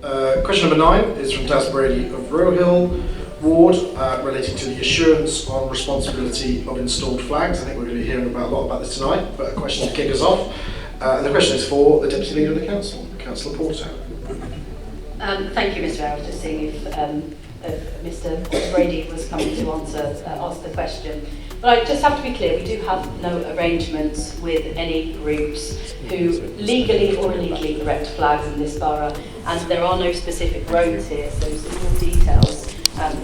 Question number 9 is from Daz Brady of Rohill Ward, relating to the assurance on responsibility of installed flags. I think we're going to be hearing a lot about this tonight, but a question to kick us off. And the question is for the Deputy Leader of the Council, Councillor Porter. Thank you, Mr. Howard, just seeing if Mr. Brady was coming to ask the question. But I just have to be clear, we do have no arrangements with any groups who legally or illegally erect flags in this borough, and there are no specific roads here, so some more details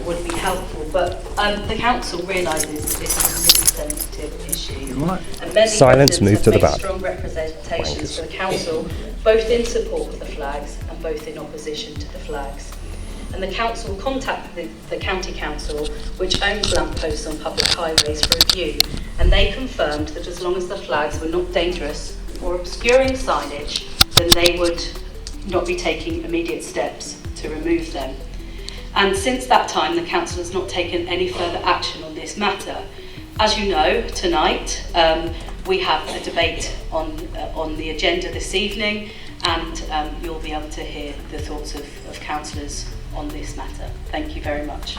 would be helpful. But the council realises that this is a really sensitive issue. And many Silence, move to the back. strong representations for the council, both in support of the flags and both in opposition to the flags. And the council contacted the county council, which owns lampposts on public highways, for review, and they confirmed that as long as the flags were not dangerous or obscuring signage, then they would not be taking immediate steps to remove them. And since that time, the council has not taken any further action on this matter. As you know, tonight we have a debate on the agenda this evening, and you'll be able to hear the thoughts of councillors on this matter. Thank you very much.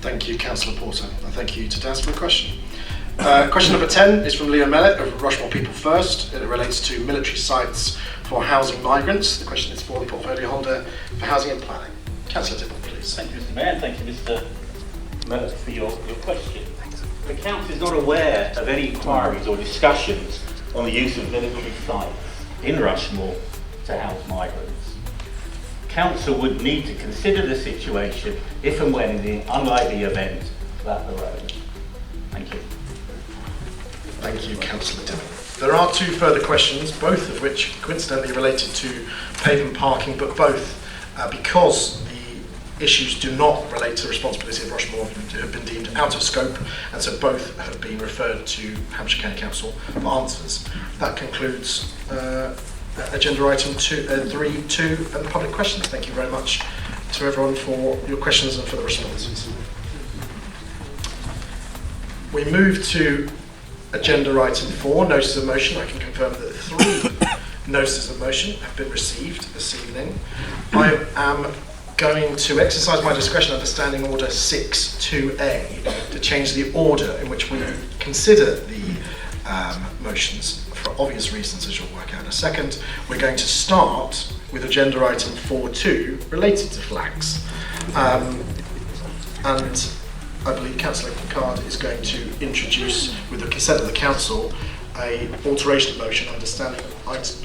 Thank you, Councillor Porter, and thank you to Daz for the question. Question number 10 is from Leo Mellett of Rushmoor People First. It relates to military sites for housing migrants. The question is for the portfolio holder for housing and planning. Councillor Dibble, please. Thank you, Mr. Mayor, and thank you, Mr. Mellett, for your question. The Council is not aware of any inquiries or discussions on the use of military sites in Rushmoor to house migrants. Council would need to consider the situation if and when in the unlikely event that arose. Thank you. Thank you, Councillor Dibble. There are 2 further questions, both of which coincidentally related to pavement parking, but both because the issues do not relate to the responsibility of Rushmoor, have been deemed out of scope, and so both have been referred to Hampshire County Council for answers. That concludes agenda item 3.2 and the public questions. Thank you very much to everyone for your questions and for the responses. We move to agenda item 4, notices of motion. I can confirm that 3 notices of motion have been received this evening. I am going to exercise my discretion under Standing Order 6.2a to change the order in which we consider the motions, for obvious reasons, as you'll work out in a second. We're going to start with agenda item 4.2 related to flags. And I believe Councillor Picard is going to introduce, with the consent of the Council, a alteration motion under Standing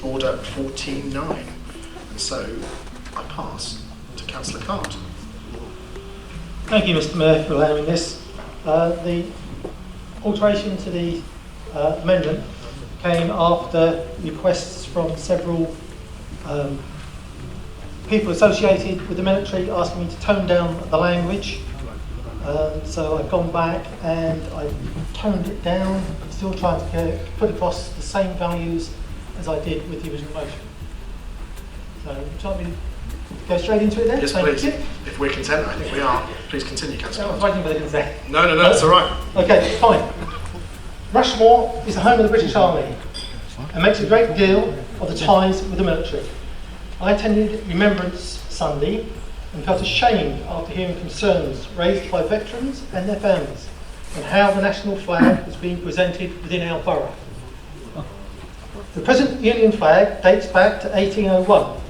Order 14.9. And so I pass to Councillor Card. Thank you, Mr. Mayor, for allowing this. The alteration to the amendment came after requests from several people associated with the military asking me to tone down the language. So I've gone back and I've toned it down, still trying to put across the same values as I did with the original motion. So would you like me to go straight into it then? Yes, Thank please. you. If we're content, I think we are. Please continue, Councillor. I was waiting for the consent. No, that's all right. Okay, fine. Rushmoor is the home of the British Army and makes a great deal of the ties with the military. I attended Remembrance Sunday and felt ashamed after hearing concerns raised by veterans and their families on how the national flag was being presented within our borough. The present Union flag dates back to 1801.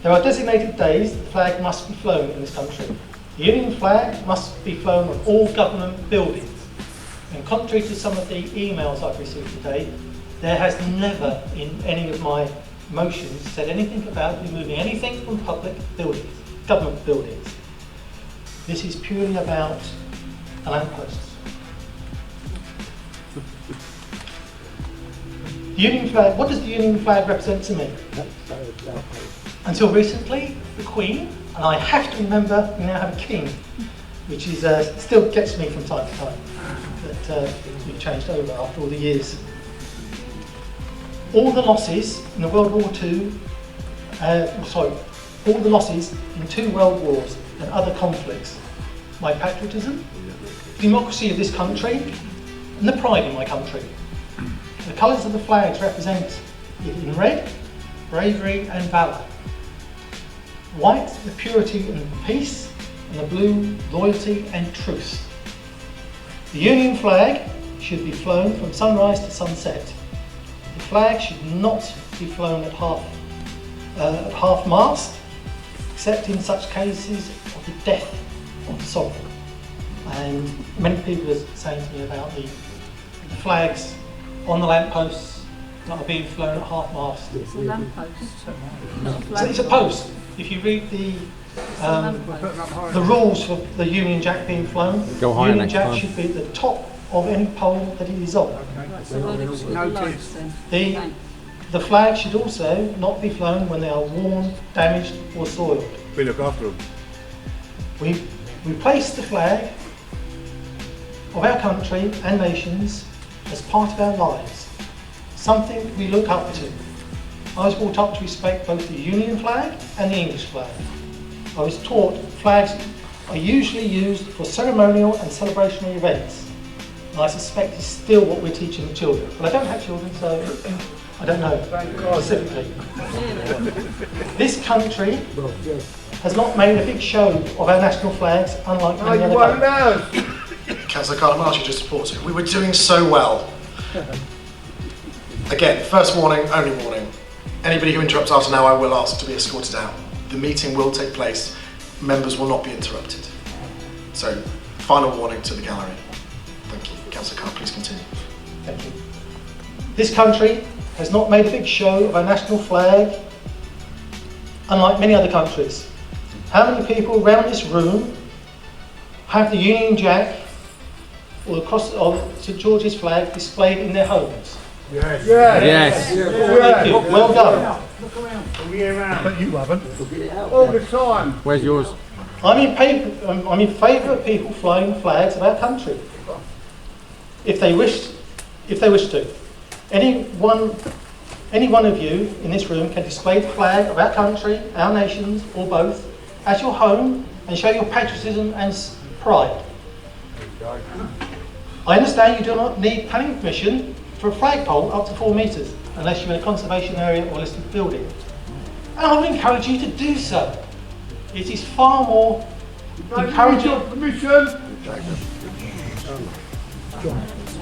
There are designated days the flag must be flown in this country. The Union flag must be flown on all government buildings. And contrary to some of the emails I've received today, there has never in any of my motions said anything about removing anything from public buildings, government buildings. This is purely about the lampposts. The Union flag, what does the Union flag represent to me? Until recently, the Queen, and I have to remember we now have a King, which is still gets me from time to time, but we've changed over after all the years. All the losses in the World War II, all the losses in 2 world wars and other conflicts, my patriotism, the democracy of this country, and the pride in my country. The colours of the flags represent, in red, bravery and valour. White, the purity and peace, and the blue, loyalty and truth. The Union flag should be flown from sunrise to sunset. The flag should not be flown at half mast, except in such cases of the death of the sovereign. And many people are saying to me about the flags on the lampposts that are being flown at half mast. It's a lamppost. So it's a post. If you read the rules for the Union Jack being flown, Go higher Union next Jack time. should be at the top of any pole that it is on. Right, so well, it's the lights then. The flag should also not be flown when they are worn, damaged or soiled. We look after them. We place the flag of our country and nations as part of our lives, something we look up to. I was brought up to respect both the Union flag and the English flag. I was taught flags are usually used for ceremonial and celebrationary events. And I suspect it's still what we're teaching the children. But I don't have children, so I don't know specifically. This country has not made a big show of our national flags, unlike many other countries. Councillor Carter-Marsh just supports it. We were doing so well. Again, first warning, only warning. Anybody who interrupts after now, I will ask to be escorted out. The meeting will take place. Members will not be interrupted. So, final warning to the gallery. Thank you. Councillor Carr, please continue. Thank you. This country has not made a big show of our national flag, unlike many other countries. How many people around this room have the Union Jack or the cross of St George's flag displayed in their homes? Yes. Yes. Thank you. Well done. But you haven't. All the time. Where's yours? I'm in favour of people flying flags of our country, if they wish to. Any one of you in this room can display the flag of our country, our nations, or both, at your home and show your patriotism and pride. I understand you do not need planning permission for a flagpole up to 4 metres, unless you're in a conservation area or listed building. And I would encourage you to do so. It is far more encouraging.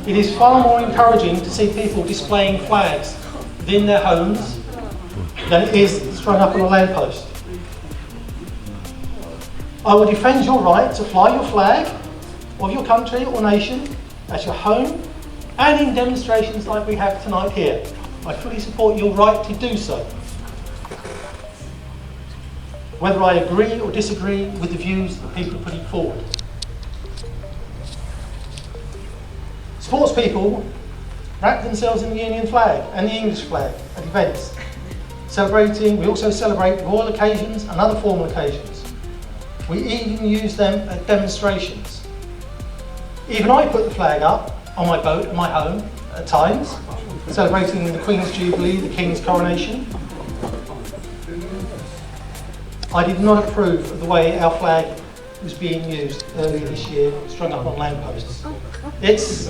It is far more encouraging to see people displaying flags within their homes than it is strung up on a lamppost. I will defend your right to fly your flag of your country or nation at your home and in demonstrations like we have tonight here. I fully support your right to do so, whether I agree or disagree with the views that people are putting forward. Sports people wrap themselves in the Union flag and the English flag at events. We also celebrate royal occasions and other formal occasions. We even use them at demonstrations. Even I put the flag up on my boat at my home at times, celebrating the Queen's Jubilee, the King's coronation. I did not approve of the way our flag was being used earlier this year, strung up on lampposts. It's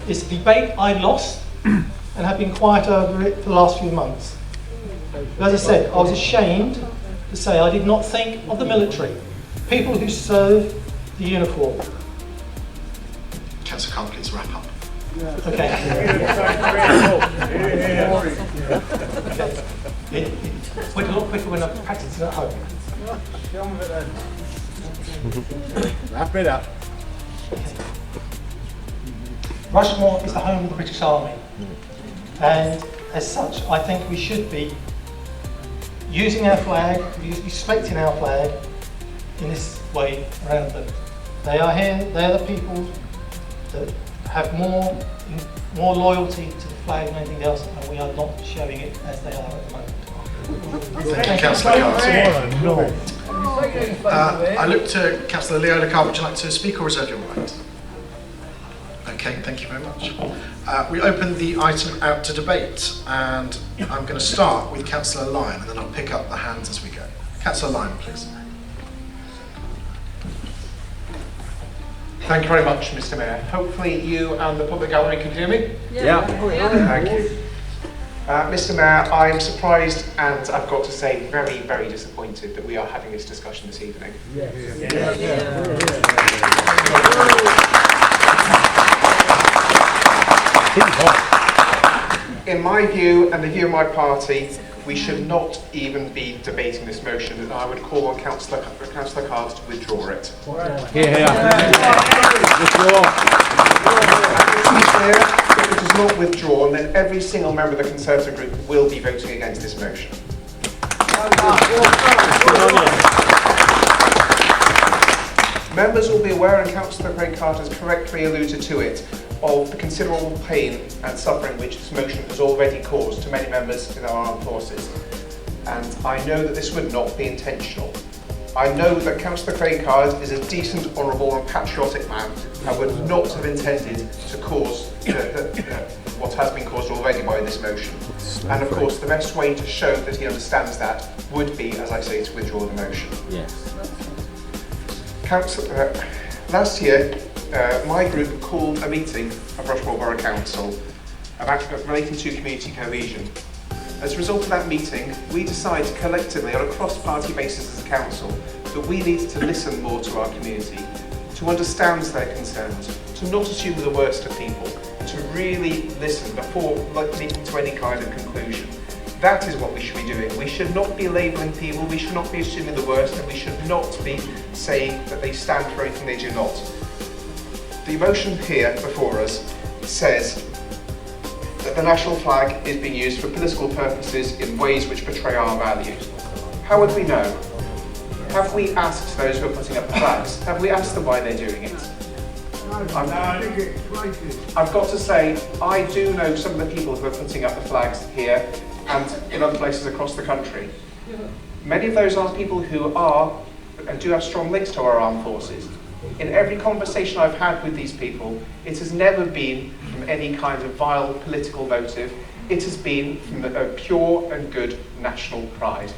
a debate I lost and have been quiet over it for the last few months. But as I said, I was ashamed to say I did not think of the military, people who serve the uniform. Councillor Carr, please wrap up. Okay. It went a lot quicker when I was practicing at home. Wrap it up. Rushmoor is the home of the British Army, and as such I think we should be using our flag, respecting our flag in this way around them. They are here, they are the people that have more loyalty to the flag than anything else, and we are not showing it as they are at the moment. Thank you, Councillor Carr. I look to Councillor Leola Carr. Would you like to speak or reserve your right? Okay, thank you very much. We open the item out to debate, and I'm going to start with Councillor Lyon, and then I'll pick up the hands as we go. Councillor Lyon, please. Thank you very much, Mr. Mayor. Hopefully you and the public gallery can hear me. Yeah. Thank you. Mr. Mayor, I'm surprised and I've got to say very, very disappointed that we are having this discussion this evening. In my view and the view of my party, we should not even be debating this motion, and I would call on Councillor Card to withdraw it. If it is not withdrawn, then every single member of the Conservative group will be voting against this motion. Members will be aware, and Councillor Card has correctly alluded to it, of the considerable pain and suffering which this motion has already caused to many members in our armed forces. And I know that this would not be intentional. I know that Councillor Card is a decent, honourable and patriotic man and would not have intended to cause what has been caused already by this motion. And of course, the best way to show that he understands that would be, as I say, to withdraw the motion. Yes. Last year, my group called a meeting of Rushmoor Borough Council relating to community cohesion. As a result of that meeting, we decided collectively on a cross-party basis as a council that we needed to listen more to our community, to understand their concerns, to not assume the worst of people, to really listen before leaping to any kind of conclusion. That is what we should be doing. We should not be labelling people, we should not be assuming the worst, and we should not be saying that they stand for anything they do not. The motion here before us says that the national flag is being used for political purposes in ways which betray our values. How would we know? Have we asked those who are putting up the flags? Have we asked them why they're doing it? I've got to say, I do know some of the people who are putting up the flags here and in other places across the country. Many of those are people who are and do have strong links to our armed forces. In every conversation I've had with these people, it has never been from any kind of vile political motive. It has been from a pure and good national pride.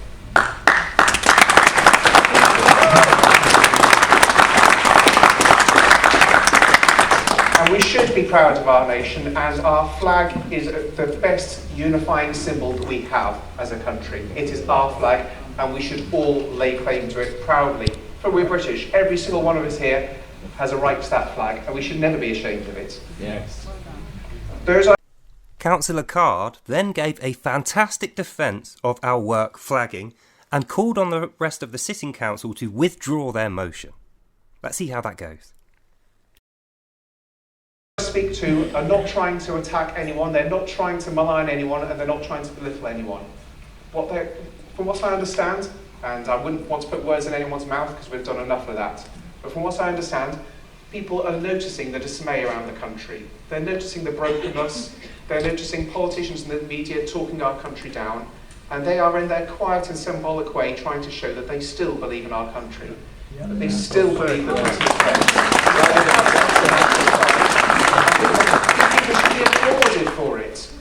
And we should be proud of our nation, as our flag is the best unifying symbol that we have as a country. It is our flag, and we should all lay claim to it proudly. For we're British, every single one of us here has a right to that flag, and we should never be ashamed of it. Yes. Councillor Card then gave a fantastic defence of our work flagging and called on the rest of the sitting council to withdraw their motion. Let's see how that goes. Speak to are not trying to attack anyone, they're not trying to malign anyone, and they're not trying to belittle anyone. From what I understand, and I wouldn't want to put words in anyone's mouth because we've done enough of that, but from what I understand, people are noticing the dismay around the country. They're noticing the brokenness, they're noticing politicians and the media talking our country down, and they are in their quiet and symbolic way trying to show that they still believe in our country, that they still believe that it is applauded for it.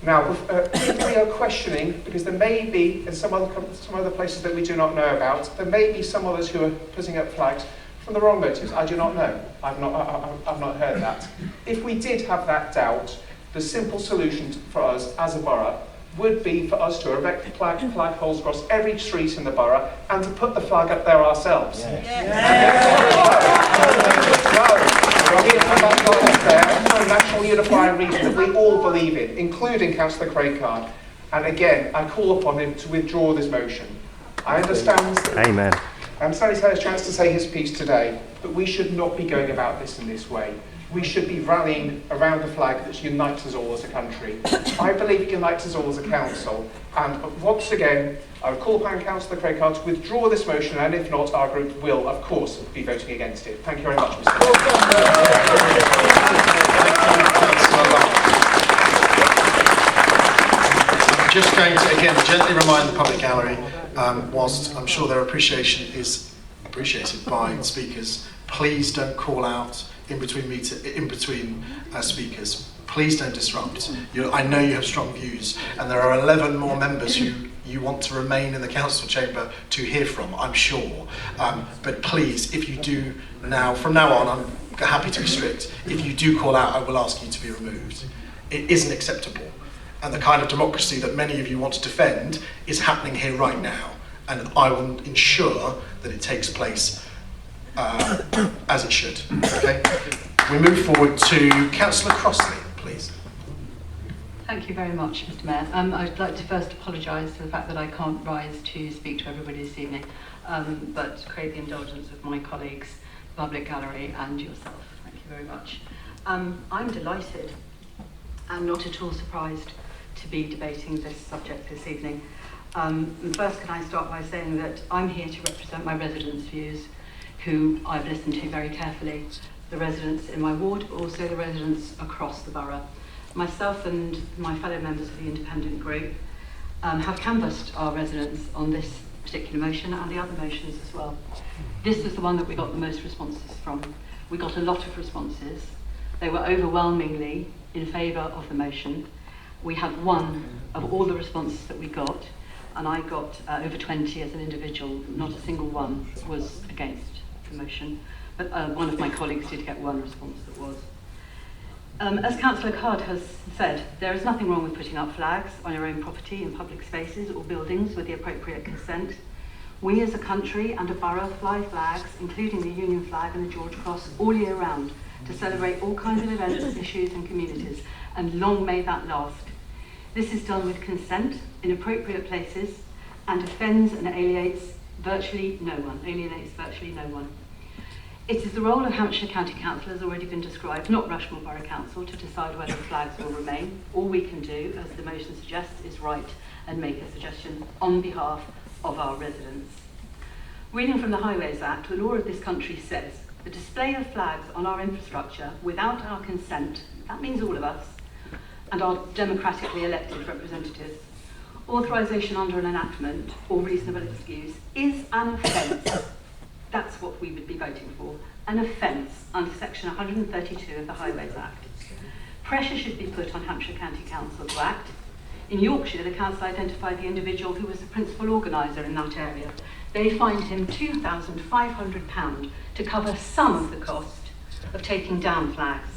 Now, we are questioning, because there may be, in some other places that we do not know about, there may be some others who are putting up flags from the wrong motives. I do not know. I've not heard that. If we did have that doubt, the simple solution for us as a borough would be for us to erect flag poles across every street in the borough and to put the flag up there ourselves. A national unifying region that we all believe in, including Councillor Card. And again, I call upon him to withdraw this motion. I understand that Amen. he's had a chance to say his piece today, but we should not be going about this in this way. We should be rallying around the flag that unites us all as a country. I believe it unites us all as a council. And once again, I would call upon Councillor Card to withdraw this motion, and if not, our group will, of course, be voting against it. Thank you very much, Mr. Just going to again gently remind the public gallery, whilst I'm sure their appreciation is appreciated by speakers, please don't call out in between speakers. Please don't disrupt. I know you have strong views, and there are 11 more members who you want to remain in the council chamber to hear from, I'm sure. But please, if you do from now on, I'm happy to restrict. If you do call out, I will ask you to be removed. It isn't acceptable. and the kind of democracy that many of you want to defend is happening here right now. And I will ensure that it takes place as it should. Okay? We move forward to Councillor Crossley, please. Thank you very much, Mr. Mayor. I'd like to first apologise for the fact that I can't rise to speak to everybody this evening, but crave the indulgence of my colleagues, the Public Gallery and yourself. Thank you very much. I'm delighted and not at all surprised to be debating this subject this evening. First, can I start by saying that I'm here to represent my residents' views, who I've listened to very carefully, the residents in my ward, but also the residents across the borough. Myself and my fellow members of the independent group have canvassed our residents on this particular motion and the other motions as well. This was the one that we got the most responses from. We got a lot of responses. They were overwhelmingly in favour of the motion. We had one of all the responses that we got, and I got over 20 as an individual. Not a single one was against the motion, but one of my colleagues did get one response that was. As Councillor Card has said, there is nothing wrong with putting up flags on your own property in public spaces or buildings with the appropriate consent. We as a country and a borough fly flags, including the Union flag and the George Cross, all year round to celebrate all kinds of events, issues and communities, and long may that last. This is done with consent in appropriate places and offends and alienates virtually no one. It is the role of Hampshire County Council, as already been described, not Rushmoor Borough Council, to decide whether the flags will remain. All we can do, as the motion suggests, is write and make a suggestion on behalf of our residents. Reading from the Highways Act, the law of this country says the display of flags on our infrastructure without our consent, that means all of us, and our democratically elected representatives, authorisation under an enactment or reasonable excuse is an offence. That's what we would be voting for, an offence under section 132 of the Highways Act. Pressure should be put on Hampshire County Council to act. In Yorkshire, the council identified the individual who was the principal organiser in that area. They fined him £2,500 to cover some of the cost of taking down flags.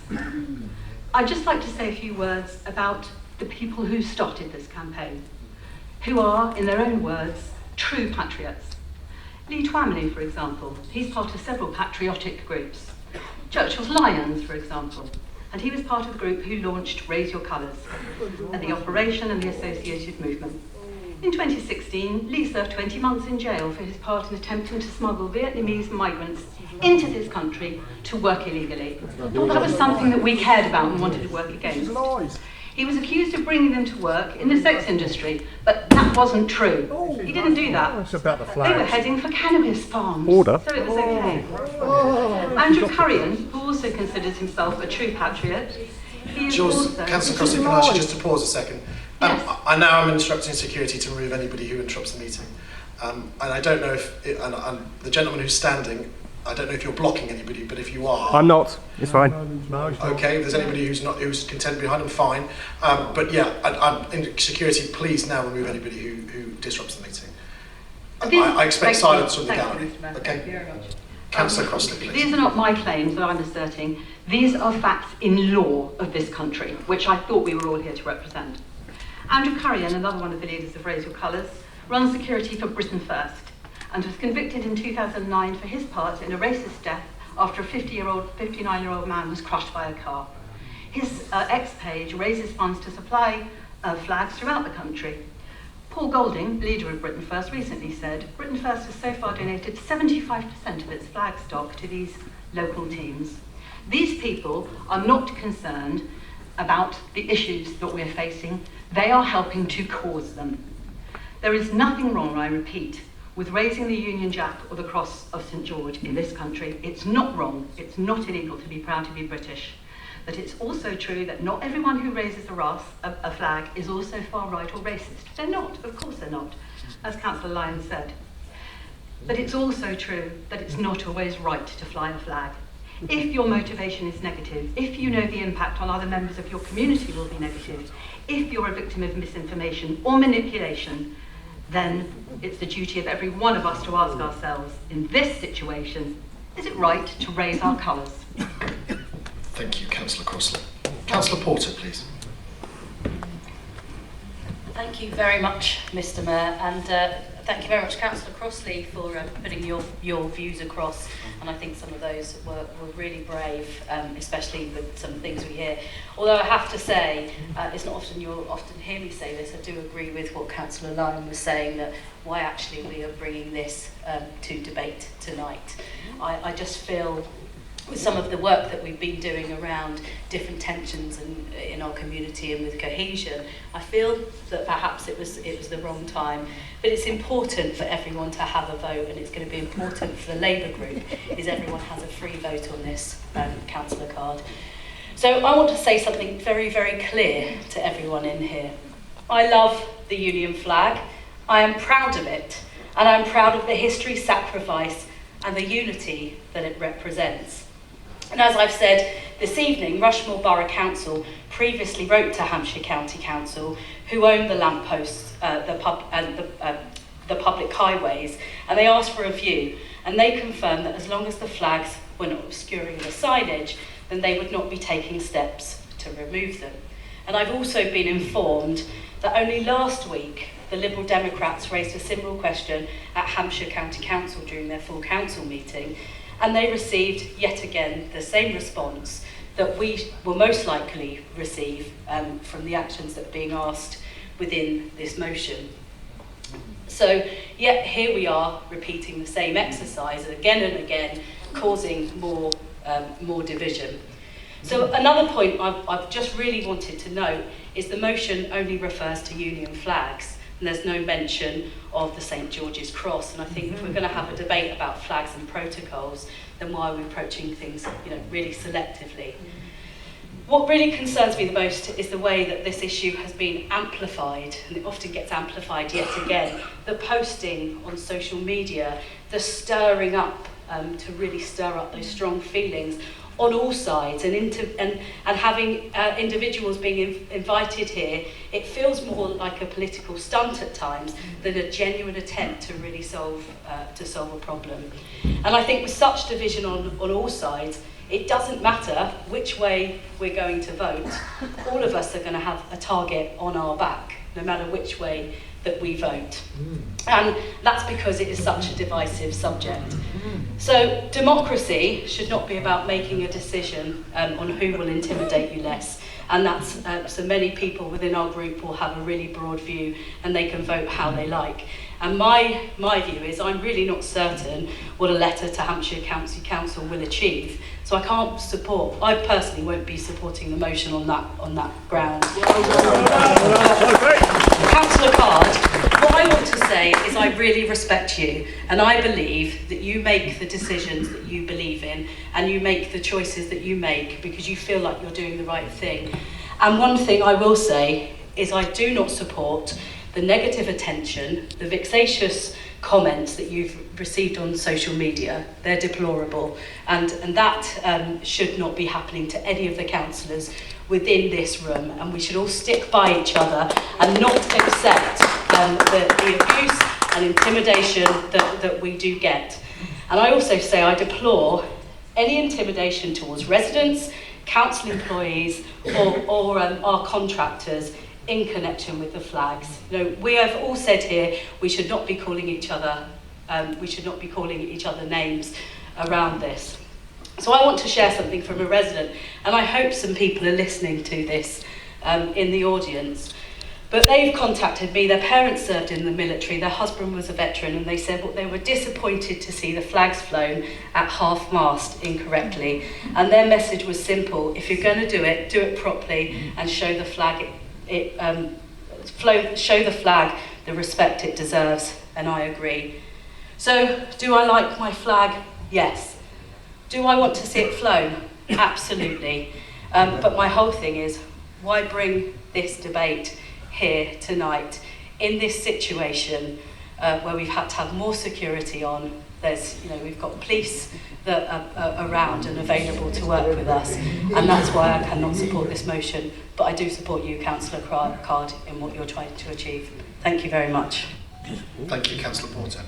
I'd just like to say a few words about the people who started this campaign, who are, in their own words, true patriots. Lee Twamley, for example, he's part of several patriotic groups. Churchill's Lions, for example, and he was part of the group who launched Raise Your Colours and the operation and the associated movement. In 2016, Lee served 20 months in jail for his part in attempting to smuggle Vietnamese migrants into this country to work illegally. Thought that was something that we cared about and wanted to work against. He was accused of bringing them to work in the sex industry, but that wasn't true. He didn't do that. It's about the flags. They were heading for cannabis farms, Order. so it was okay. Andrew Currian, who also considers himself a true patriot, he is also... Councillor Crossley, can I ask you just to pause a second? Yes. I now am instructing security to remove anybody who interrupts the meeting. And I don't know if, the gentleman who's standing, I don't know if you're blocking anybody, but if you are... I'm not. It's fine. Okay, if there's anybody who's content behind them, fine. But yeah, in security, please now remove anybody who disrupts the meeting. I expect silence from the gallery. Thank Okay. you very much. Councillor Crossley, please. These are not my claims that I'm asserting. These are facts in law of this country, which I thought we were all here to represent. Andrew Currian, another one of the leaders of Raise Your Colours, runs security for Britain First and was convicted in 2009 for his part in a racist death after a 59-year-old man was crushed by a car. His X page raises funds to supply flags throughout the country. Paul Golding, leader of Britain First, recently said Britain First has so far donated 75% of its flag stock to these local teams. These people are not concerned about the issues that we're facing. They are helping to cause them. There is nothing wrong, I repeat, with raising the Union Jack or the Cross of St George in this country. It's not wrong, it's not illegal to be proud to be British. But it's also true that not everyone who raises a flag is also far right or racist. They're not, of course they're not, as Councillor Lyons said. But it's also true that it's not always right to fly a flag. If your motivation is negative, if you know the impact on other members of your community will be negative, if you're a victim of misinformation or manipulation, then it's the duty of every one of us to ask ourselves, in this situation, is it right to raise our colours? Thank you, Councillor Crossley. Councillor Porter, please. Thank you very much, Mr. Mayor, and thank you very much, Councillor Crossley, for putting your views across. And I think some of those were really brave, especially with some things we hear. Although I have to say, it's not often you'll often hear me say this, I do agree with what Councillor Lyon was saying, that why actually we are bringing this to debate tonight. I just feel with some of the work that we've been doing around different tensions in our community and with cohesion, I feel that perhaps it was the wrong time. But it's important for everyone to have a vote, and it's going to be important for the Labour group is everyone has a free vote on this councillor card. So I want to say something very, very clear to everyone in here. I love the Union flag. I am proud of it, and I'm proud of the history, sacrifice and the unity that it represents. And as I've said this evening, Rushmoor Borough Council previously wrote to Hampshire County Council, who own the lampposts, the public highways, and they asked for a view, and they confirmed that as long as the flags were not obscuring the signage, then they would not be taking steps to remove them. And I've also been informed that only last week the Liberal Democrats raised a similar question at Hampshire County Council during their full council meeting, and they received yet again the same response that we will most likely receive from the actions that are being asked within this motion. So yet here we are repeating the same exercise again and again, causing more division. So another point I've just really wanted to note is the motion only refers to Union flags, and there's no mention of the St George's Cross. And I think if we're going to have a debate about flags and protocols, then why are we approaching things, really selectively? What really concerns me the most is the way that this issue has been amplified, and it often gets amplified yet again. The posting on social media, the stirring up to really stir up those strong feelings on all sides, and having individuals being invited here, it feels more like a political stunt at times than a genuine attempt to really solve a problem. And I think with such division on all sides, it doesn't matter which way we're going to vote. All of us are going to have a target on our back, no matter which way that we vote. And that's because it is such a divisive subject. So democracy should not be about making a decision on who will intimidate you less. And that's so many people within our group will have a really broad view, and they can vote how they like. And my view is I'm really not certain what a letter to Hampshire County Council will achieve. So I personally won't be supporting the motion on that ground. Councillor Card, what I want to say is I really respect you, and I believe that you make the decisions that you believe in, and you make the choices that you make because you feel like you're doing the right thing. And one thing I will say is I do not support the negative attention, the vexatious comments that you've received on social media. They're deplorable, and that should not be happening to any of the councillors within this room, and we should all stick by each other and not accept the abuse and intimidation that we do get. And I also say I deplore any intimidation towards residents, council employees or our contractors in connection with the flags. We have all said here we should not be calling each other names around this. So I want to share something from a resident, and I hope some people are listening to this in the audience. But they've contacted me, their parents served in the military, their husband was a veteran, and they said they were disappointed to see the flags flown at half-mast incorrectly. And their message was simple: if you're going to do it properly and show the flag show the flag the respect it deserves, and I agree. So, do I like my flag? Yes. Do I want to see it flown? Absolutely. But my whole thing is, why bring this debate here tonight in this situation where we've had to have more security on? We've got police that are around and available to work with us, and that's why I cannot support this motion. But I do support you, Councillor Card, in what you're trying to achieve. Thank you very much. Thank you, Councillor Porter.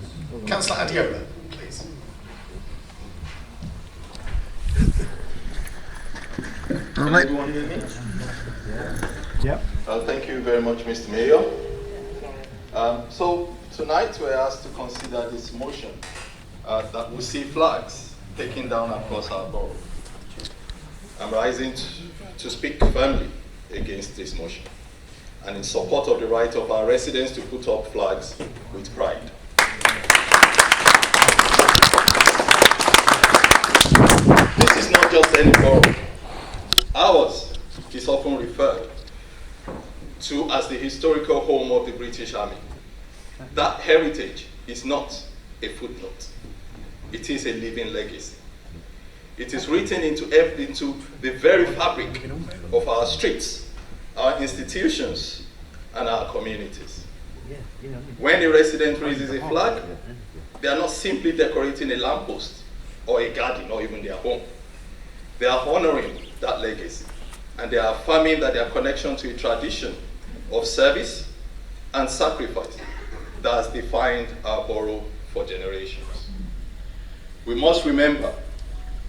Councillor Adiola, please. Everyone hear me? Yep. Thank you very much, Mr. Mayor. So tonight we're asked to consider this motion that will see flags taken down across our borough. I'm rising to speak firmly against this motion and in support of the right of our residents to put up flags with pride. This is not just any borough. Ours is often referred to as the historical home of the British Army. That heritage is not a footnote. It is a living legacy. It is written into the very fabric of our streets, our institutions, and our communities. When a resident raises a flag, they are not simply decorating a lamppost or a garden or even their home. They are honoring that legacy, and they are affirming that their connection to a tradition of service and sacrifice that has defined our borough for generations. We must remember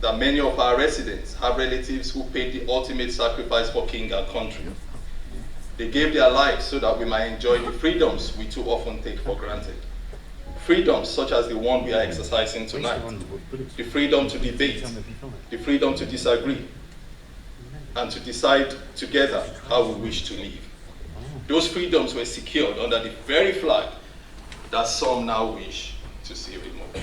that many of our residents have relatives who paid the ultimate sacrifice for king and country. They gave their lives so that we might enjoy the freedoms we too often take for granted. Freedoms such as the one we are exercising tonight. The freedom to debate, the freedom to disagree, and to decide together how we wish to live. Those freedoms were secured under the very flag that some now wish to see removed.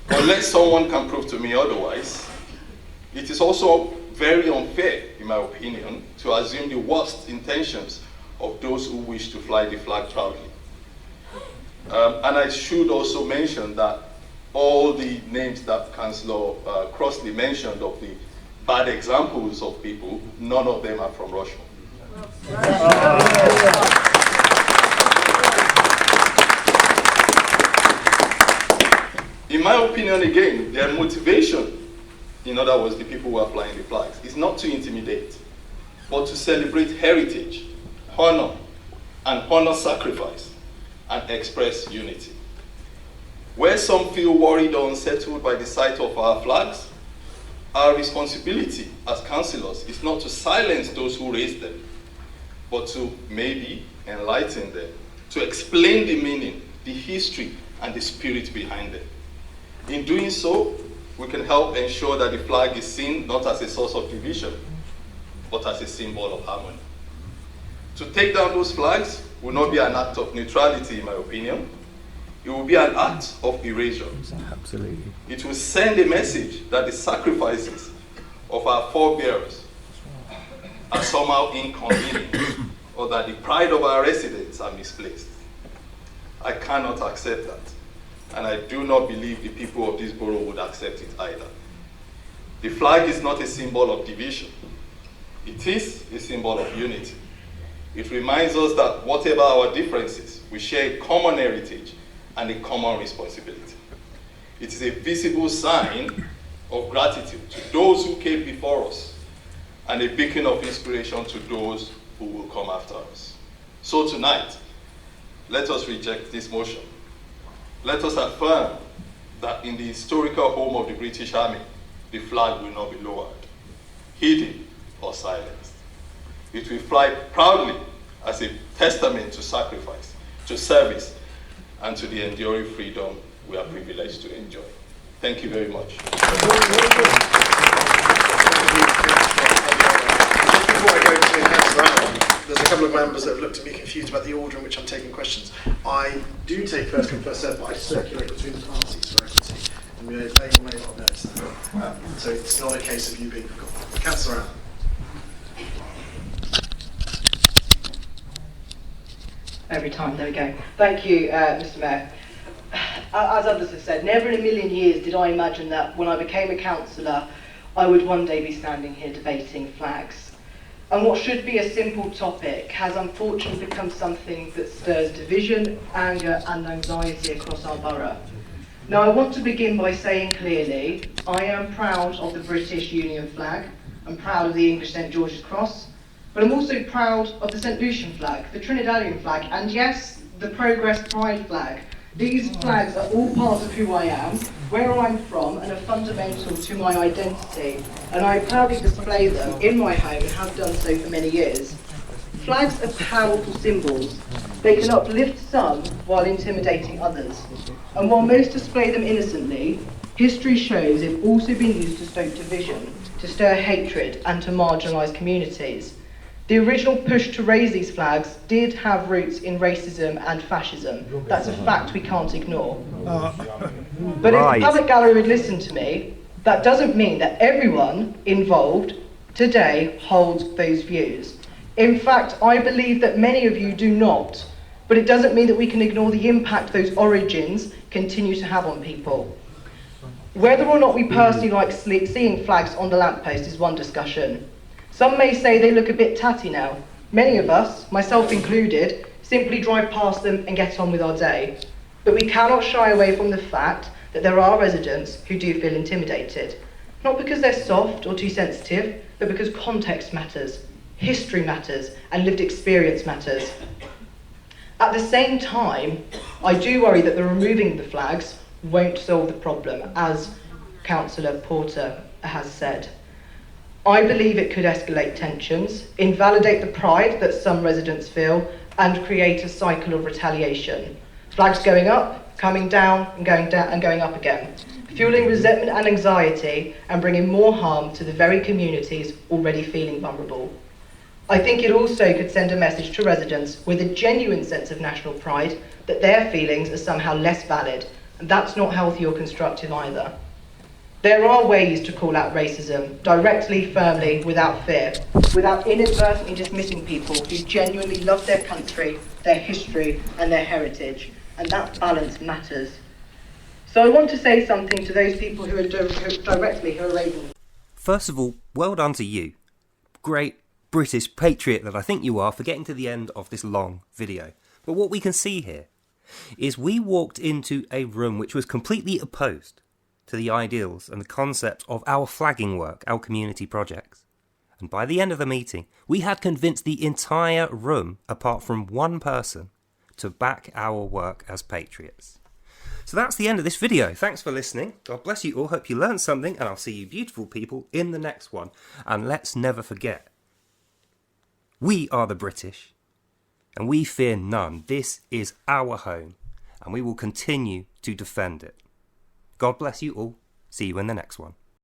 Unless someone can prove to me otherwise, it is also very unfair, in my opinion, to assume the worst intentions of those who wish to fly the flag proudly. And I should also mention that all the names that Councillor Crossley mentioned of the bad examples of people, none of them are from Rushmoor. In my opinion, again, their motivation, in other words, the people who are flying the flags, is not to intimidate, but to celebrate heritage, honor, and honor sacrifice, and express unity. Where some feel worried or unsettled by the sight of our flags, our responsibility as councillors is not to silence those who raise them, but to maybe enlighten them, to explain the meaning, the history, and the spirit behind them. In doing so, we can help ensure that the flag is seen not as a source of division, but as a symbol of harmony. To take down those flags will not be an act of neutrality, in my opinion. It will be an act of erasure. Absolutely. It will send a message that the sacrifices of our forebears are somehow inconvenient, or that the pride of our residents are misplaced. I cannot accept that, and I do not believe the people of this borough would accept it either. The flag is not a symbol of division. It is a symbol of unity. It reminds us that whatever our differences, we share a common heritage and a common responsibility. It is a visible sign of gratitude to those who came before us and a beacon of inspiration to those who will come after us. So tonight, let us reject this motion. Let us affirm that in the historical home of the British Army, the flag will not be lowered, hidden, or silenced. It will fly proudly as a testament to sacrifice, to service, and to the enduring freedom we are privileged to enjoy. Thank you very much. Just before I go to Councillor Allen, there's a couple of members that have looked at me confused about the order in which I'm taking questions. I do take first come, first served, but I circulate between the parties for equity. And we may or may not notice that. So it's not a case of you being forgotten. Councillor Allen. Every time, there we go. Thank you, Mr. Mayor. As others have said, never in a million years did I imagine that when I became a councillor, I would one day be standing here debating flags. And what should be a simple topic has unfortunately become something that stirs division, anger and anxiety across our borough. Now I want to begin by saying clearly, I am proud of the British Union flag, I'm proud of the English St George's Cross, but I'm also proud of the St Lucian flag, the Trinidadian flag, and yes, the Progress Pride flag. These flags are all part of who I am, where I'm from, and are fundamental to my identity, and I proudly display them in my home and have done so for many years. flags are powerful symbols. They can uplift some while intimidating others. And while most display them innocently, history shows they've also been used to stoke division, to stir hatred and to marginalise communities. The original push to raise these flags did have roots in racism and fascism. That's a fact we can't ignore. But if the public gallery would listen to me, that doesn't mean that everyone involved today holds those views. In fact, I believe that many of you do not, but it doesn't mean that we can ignore the impact those origins continue to have on people. Whether or not we personally like seeing flags on the lamppost is one discussion. Some may say they look a bit tatty now. Many of us, myself included, simply drive past them and get on with our day. But we cannot shy away from the fact that there are residents who do feel intimidated. Not because they're soft or too sensitive, but because context matters, history matters, and lived experience matters. At the same time, I do worry that the removing the flags won't solve the problem, as Councillor Porter has said. I believe it could escalate tensions, invalidate the pride that some residents feel, and create a cycle of retaliation. Flags going up, coming down, and going up again, fueling resentment and anxiety, and bringing more harm to the very communities already feeling vulnerable. I think it also could send a message to residents with a genuine sense of national pride that their feelings are somehow less valid, and that's not healthy or constructive either. There are ways to call out racism, directly, firmly, without fear, without inadvertently dismissing people who genuinely love their country, their history, and their heritage, and that balance matters. So I want to say something to those people who are directly raising. First of all, well done to you. Great British patriot that I think you are for getting to the end of this long video. But what we can see here is we walked into a room which was completely opposed to the ideals and the concept of our flagging work, our community projects. And by the end of the meeting, we had convinced the entire room, apart from one person, to back our work as patriots. So that's the end of this video. Thanks for listening. God bless you all. Hope you learned something, and I'll see you beautiful people in the next one. And let's never forget, we are the British, and we fear none. This is our home, and we will continue to defend it. God bless you all. See you in the next one.